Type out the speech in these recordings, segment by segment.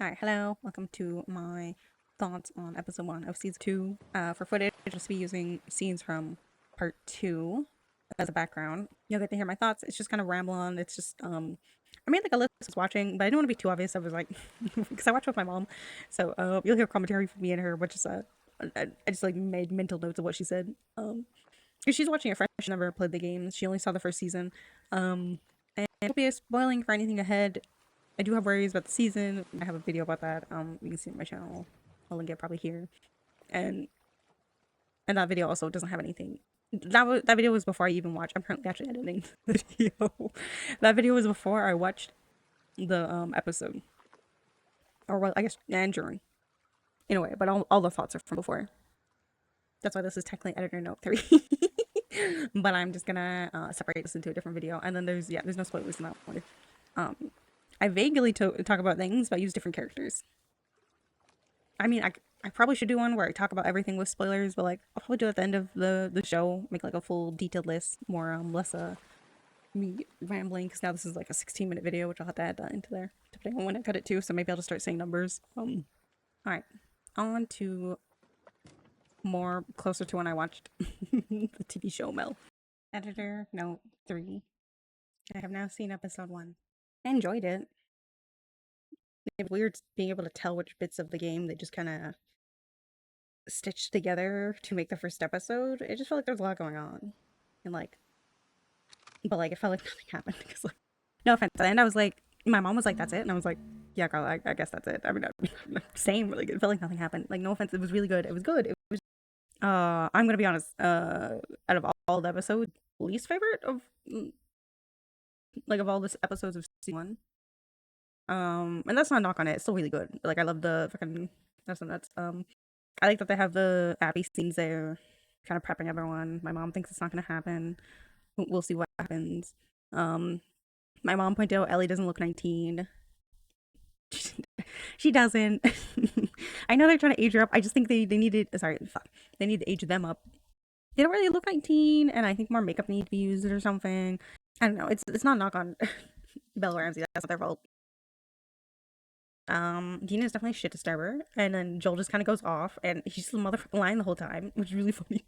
Alright, hello. Welcome to my thoughts on episode 1 of season 2. For footage, I'll just be using scenes from part 2 as a background. You'll get to hear my thoughts. It's just kind of ramble on. It's just, I made like a list I was watching, but I didn't want to be too obvious. I was like, because I watch with my mom. So, you'll hear commentary from me and her, which is, I just like made mental notes of what she said. Because she's watching it fresh, she never played the games. She only saw the first season. And it won't be spoiling for anything ahead. I do have worries about the season. I have a video about that. You can see it on my channel. I'll link it probably here. And that video also doesn't have anything. That video was before I even watched. I'm currently actually editing the video. That video was before I watched the episode, or well, I guess and during. In a way, but all the thoughts are from before. That's why this is technically editor note 3. But I'm just gonna separate this into a different video. And then there's no spoilers in that one. I vaguely talk about things, but I use different characters. I mean, I probably should do one where I talk about everything with spoilers, but like I'll probably do it at the end of the show, make like a full detailed list, more less me rambling, because now this is like a 16-minute video, which I'll have to add that into there depending on when I cut it too. So maybe I'll just start saying numbers. All right, on to more closer to when I watched the TV show Mel. Editor note 3. I have now seen episode 1. I enjoyed it. It's weird being able to tell which bits of the game they just kind of stitched together to make the first episode. It just felt like there was a lot going on, and like, but like it felt like nothing happened. Because like, no offense, at the end I was like, my mom was like, "That's it," and I was like, "Yeah, girl, I guess that's it." I mean, same. Like it felt like nothing happened. Like no offense, it was really good. It was good. It was. I'm gonna be honest. Out of all the episodes, least favorite of like of all the episodes of season 1. And that's not a knock on it. It's still really good. Like I love the fucking that's. I like that they have the Abby scenes there, kind of prepping everyone. My mom thinks it's not gonna happen. We'll see what happens. Um, my mom pointed out Ellie doesn't look 19. She doesn't. I know they're trying to age her up. I just think they needed. Sorry, fuck. They need to age them up. They don't really look 19, and I think more makeup needs to be used or something. I don't know. It's not a knock on Bella Ramsey. That's not their fault. Dina is definitely a shit disturber, and then Joel just kind of goes off, and he's just the motherfucking lying the whole time, which is really funny.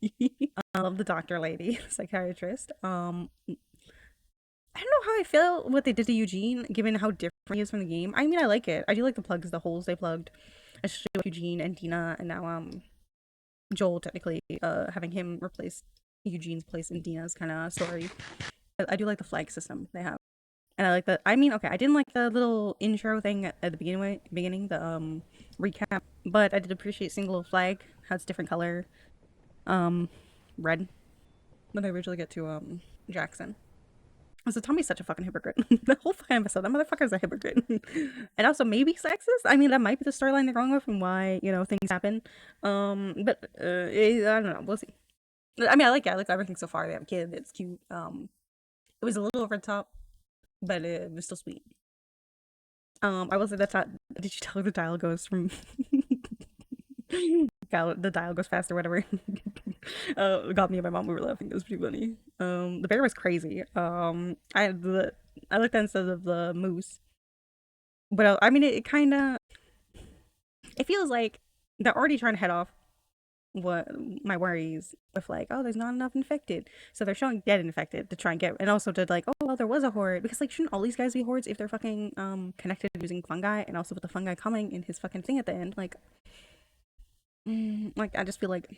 I love the doctor lady, psychiatrist. I don't know how I feel what they did to Eugene, given how different he is from the game. I mean, I like it. I do like the plugs, the holes they plugged, especially with Eugene and Dina, and now Joel technically having him replace Eugene's place in Dina's kind of story. I do like the flag system they have. And I like the. I mean, okay, I didn't like the little intro thing at the beginning, the recap, but I did appreciate single flag. How it's different color, um, red. When I originally get to Jackson, so Tommy's such a fucking hypocrite. The whole fucking episode, that motherfucker's a hypocrite, and also maybe sexist. I mean, that might be the storyline they're going with and why things happen. But I don't know. We'll see. I mean, I like it. I like everything so far. They have a kid. It's cute. It was a little over the top, but it was still sweet. I will say that's not. Did you tell her the dial goes from? The dial goes fast or whatever. Got me and my mom. We were laughing. It was pretty funny. The bear was crazy. I looked at instead of the moose, but I mean, it kind of. It feels like they're already trying to head off what my worries with, like, oh, there's not enough infected, so they're showing dead infected to try and get, and also to like, oh well, there was a horde, because like shouldn't all these guys be hordes if they're fucking connected using fungi, and also with the fungi coming in his fucking thing at the end, like I just feel like,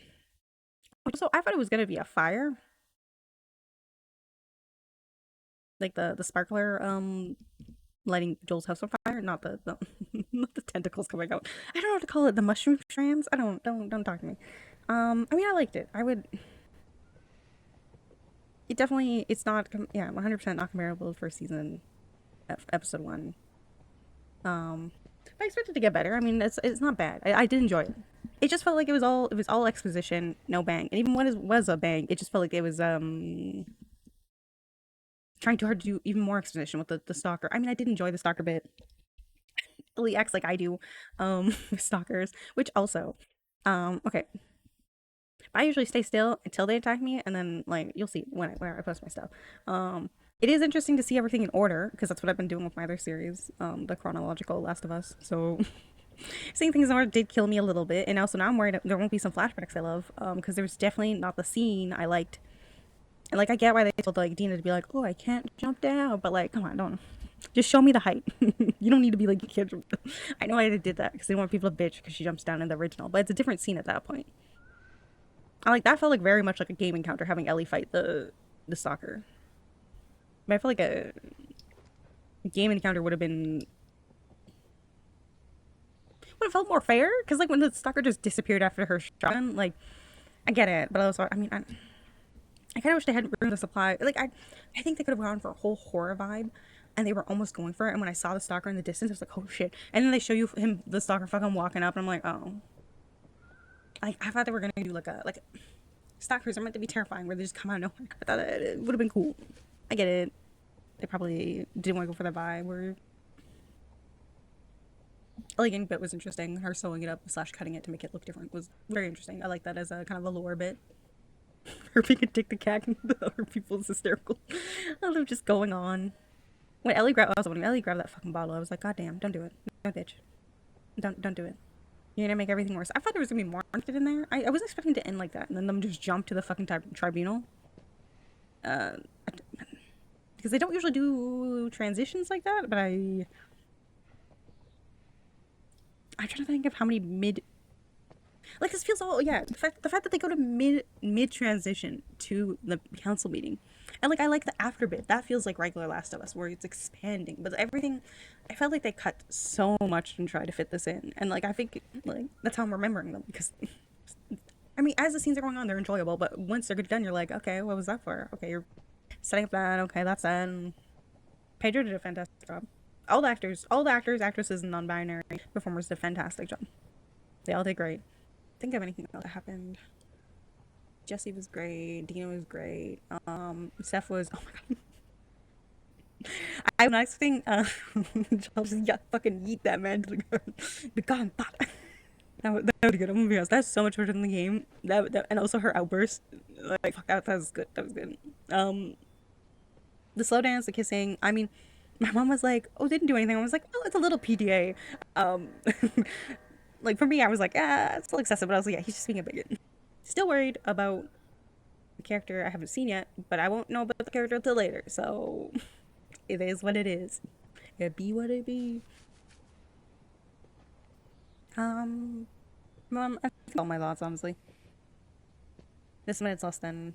so I thought it was gonna be a fire, like the sparkler lighting Joel's house on fire, not the not the tentacles coming out. I don't know what to call it, the mushroom strands. I don't talk to me. I mean, I liked it. I would. It definitely. It's not. Yeah, 100% not comparable to first season, episode 1. I expected to get better. I mean, it's not bad. I did enjoy it. It just felt like it was all exposition, no bang. And even when it was a bang, it just felt like it was trying too hard to do even more exposition with the stalker. I mean, I did enjoy the stalker bit. Ellie acts like I do, with stalkers, which also, okay. I usually stay still until they attack me, and then like you'll see when I post my stuff. It is interesting to see everything in order because that's what I've been doing with my other series, the chronological Last of Us. So seeing things in order did kill me a little bit, and also now I'm worried there won't be some flashbacks I love, because there's definitely not the scene I liked. And like I get why they told like Dina to be like, oh, I can't jump down, but like, come on, don't just show me the height. You don't need to be like, you can't jump down. I know I did that because they want people to bitch because she jumps down in the original, but it's a different scene at that point. I like that felt like very much like a game encounter having Ellie fight the stalker. But I feel like a game encounter would have felt more fair because like when the stalker just disappeared after her shotgun, like I get it, but also I mean I kind of wish they hadn't ruined the supply. Like I think they could have gone for a whole horror vibe, and they were almost going for it. And when I saw the stalker in the distance, I was like, oh shit! And then they show you him, the stalker, fucking walking up, and I'm like, oh. I thought they were gonna do like stalkers are meant to be terrifying, where they just come out of nowhere. I thought it would have been cool. I get it. They probably didn't want to go for the vibe. Where elegant bit was interesting. Her sewing it up / cutting it to make it look different was very interesting. I like that as a kind of a lore bit. Her being a dick to cat and the other people is hysterical. I love just going on. When Ellie grabbed that fucking bottle, I was like, God damn, don't do it. No bitch. Don't do it. You're gonna make everything worse. I thought there was gonna be more in there. I was expecting to end like that, and then them just jump to the fucking tribunal. Uh, because they don't usually do transitions like that, but I'm trying to think of how many like this feels all the fact that they go to mid transition to the council meeting, and like I like the after bit that feels like regular Last of Us where it's expanding, but everything I felt like they cut so much and tried to fit this in, and like I think like that's how I'm remembering them because I mean as the scenes are going on they're enjoyable, but once they're done you're like, okay, what was that for? Okay, you're setting up that, okay, that's that. And Pedro did a fantastic job. All the actors, actresses, and non-binary performers did a fantastic job. They all did great. Think of anything else that happened. Jesse was great. Dina was great. Steph was. Oh my god. I nice thing. Just fucking yeet that man to the ground. Begone. That was good. I'm gonna be honest. That's so much better than the game. That and also her outburst. Like fuck, that was good. That was good. The slow dance, the kissing. I mean, my mom was like, "Oh, didn't do anything." I was like, "Oh, it's a little PDA." Um, like for me, I was like, "Ah, it's a little excessive," but I was like, "Yeah, he's just being a bigot." Still worried about the character I haven't seen yet, but I won't know about the character until later. So it is what it is. It be what it be. I think all my thoughts honestly. This minute's less than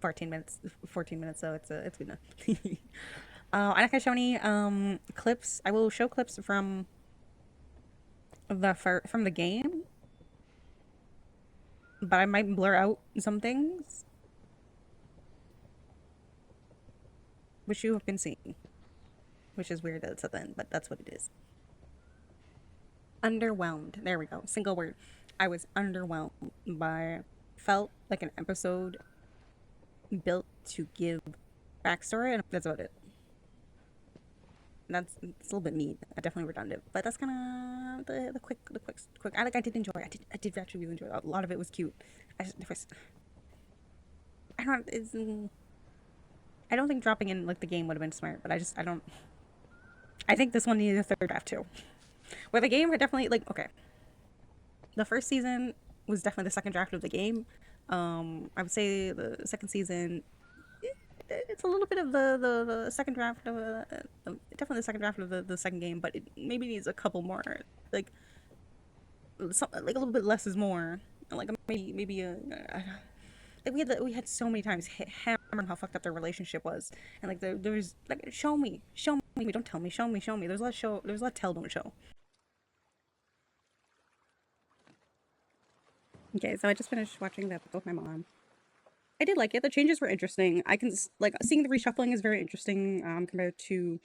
14 minutes. 14 minutes, so it's good enough. I'm not gonna show any clips. I will show clips from the game, but I might blur out some things which you have been seeing, which is weird that it's at the end, but that's what it is. Underwhelmed. There we go. Single word. I was underwhelmed by. Felt like an episode built to give backstory, and that's about it. It's a little bit mean. Definitely redundant, but that's kind of the quick. I did enjoy. I did actually really enjoy it. A lot of it was cute. I don't. I don't think dropping in like the game would have been smart, but I don't. I think this one needed a third draft too. Where the game were definitely like okay. The first season was definitely the second draft of the game. I would say the second season it's a little bit of the second draft of definitely the second draft of the second game, but it maybe needs a couple more like like a little bit less is more, like maybe we had so many times hammering how fucked up their relationship was, and like there was like show me, don't tell me, show me. There's a lot of tell, don't show. Okay, so I just finished watching that with my mom. I did like it. The changes were interesting. I can like seeing the reshuffling is very interesting compared to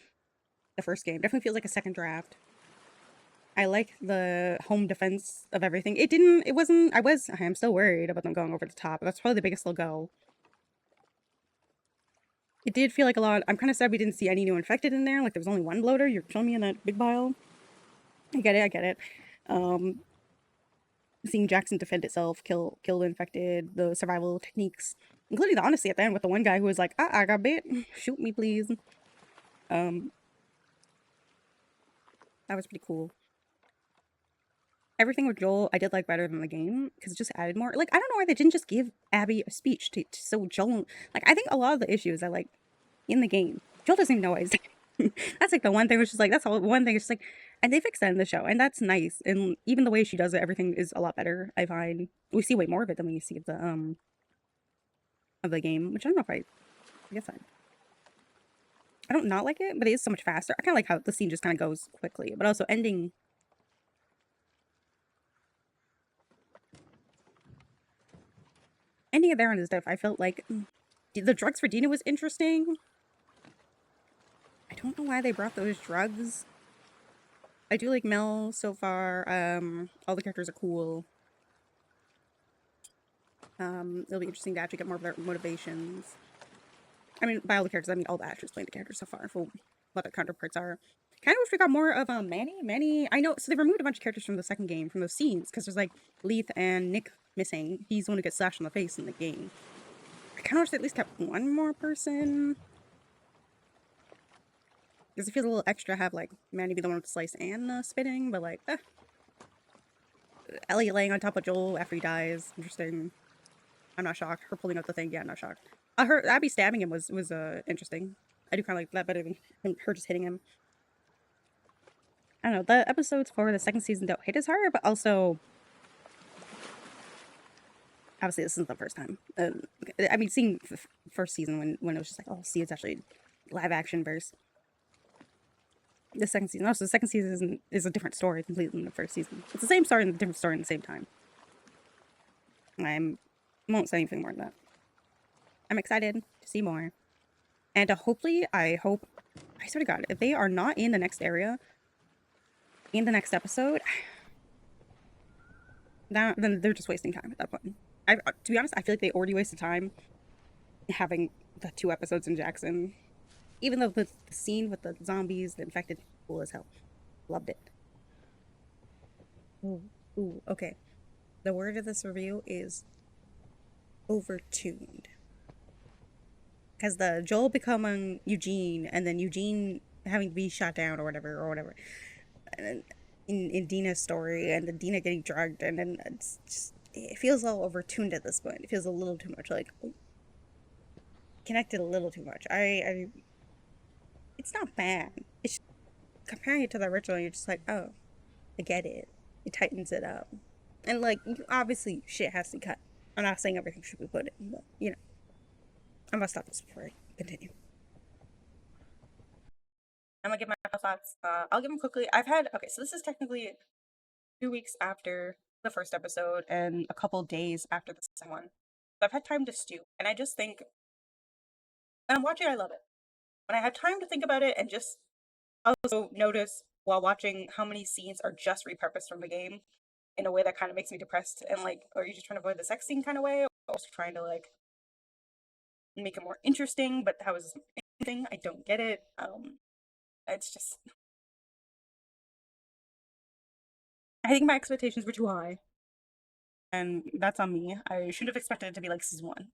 the first game. Definitely feels like a second draft. I like the home defense of everything. I am still worried about them going over the top. That's probably the biggest they'll go. It did feel like a lot. I'm kind of sad we didn't see any new infected in there. Like there was only one bloater. You're showing me in that big pile. I get it. seeing Jackson defend itself, kill the infected, the survival techniques, including the honesty at the end with the one guy who was like, I got bit, shoot me please. That was pretty cool. Everything with Joel I did like better than the game because it just added more. Like, I don't know why they didn't just give Abby a speech to so Joel. Like, I think a lot of the issues that, like, in the game, Joel doesn't even know why he's that's like the one thing which is like, that's all one thing. It's just like, and they fixed that in the show, and that's nice. And even the way she does it, everything is a lot better. I find we see way more of it than we see of the game, which I don't know if I guess I don't not like it, but it is so much faster. I kind of like how the scene just kind of goes quickly, but also ending it there on his death. I felt like the drugs for Dina was interesting. I don't know why they brought those drugs. I do like Mel so far. All the characters are cool. It'll be interesting to actually get more of their motivations. I mean, by all the characters, I mean all the actors playing the characters so far for what their counterparts are. Kind of wish we got more of Manny. Manny, I know. So they removed a bunch of characters from the second game from those scenes because there's like Leith and Nick missing. He's the one who gets slashed in the face in the game. I kind of wish they at least kept one more person. Because it feels a little extra to have like Manny be the one with the slice and spitting, but like, Ellie laying on top of Joel after he dies. Interesting. I'm not shocked. Her pulling out the thing, yeah, I'm not shocked. Her Abby stabbing him was interesting. I do kind of like that better than her just hitting him. I don't know. The episodes for the second season don't hit as hard, but also obviously this isn't the first time. I mean, seeing the first season when it was just like, oh, see, it's actually live action verse. The second season, also the second season is a different story completely than the first season. It's the same story and a different story at the same time. I won't say anything more than that. I'm excited to see more. And hopefully, I swear to God, if they are not in the next area, in the next episode, then they're just wasting time at that point. To be honest, I feel like they already wasted time having the 2 episodes in Jackson. Even though the scene with the zombies, the infected, cool as hell. Loved it. Ooh, okay. The word of this review is overtuned. Because the Joel becoming Eugene, and then Eugene having to be shot down or whatever. And in Dina's story, and then Dina getting drugged, and then it's just, it feels all overtuned at this point. It feels a little too much, like, connected a little too much. It's not bad. It's just, comparing it to the original, you're just like, oh, I get it. It tightens it up. And, like, obviously, shit has to cut. I'm not saying everything should be put in, but, you know. I'm gonna stop this before I continue. I'm gonna give my thoughts. I'll give them quickly. Okay, so this is technically 2 weeks after the first episode and a couple days after the second one. So I've had time to stew, and I just think when I'm watching, I love it. When I have time to think about it and just also notice while watching how many scenes are just repurposed from the game in a way that kind of makes me depressed and like, are you just trying to avoid the sex scene kind of way, or also trying to like make it more interesting? But how is this anything? I don't get it. It's just, I think my expectations were too high, and that's on me. I should have expected it to be like season 1.